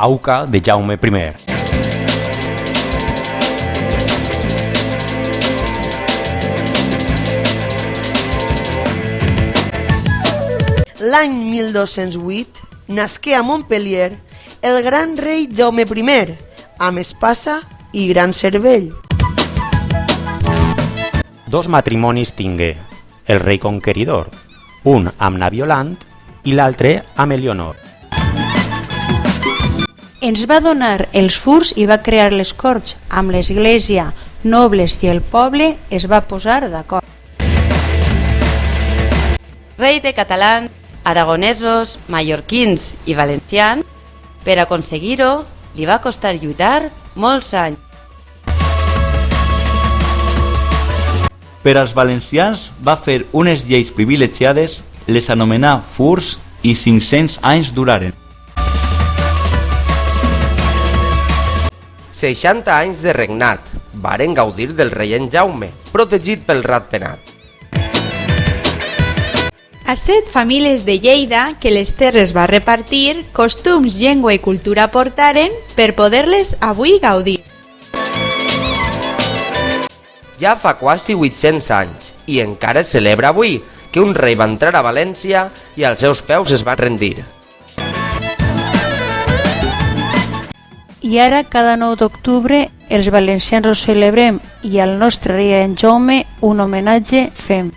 auca de Jaume I. L'any 1208 nasqué a Montpellier el gran rei Jaume I, amb espasa i gran cervell. Dos matrimonis tingué el rei conqueridor, un amb na Violant i l'altre amb Elionor. Ens va donar els furs i va crear les corts. Amb l'església, nobles i el poble es va posar d'acord. Rei de catalans, aragonesos, mallorquins i valencians, per aconseguir-ho li va costar lluitar molts anys. Per als valencians va fer unes lleis privilegiades, les anomenà furs i 500 anys duraren. 60 anys de regnat, varen gaudir del rei en Jaume, protegit pel ratpenat. A 7 famílies de Lleida, que les terres va repartir, costums, llengua i cultura portaren per poder-les avui gaudir. Ja fa quasi 800 anys, i encara es celebra avui, que un rei va entrar a València i als seus peus es va rendir. I ara, cada 9 d'octubre, els valencians ho celebrem i al nostre rei en Jaume un homenatge fem.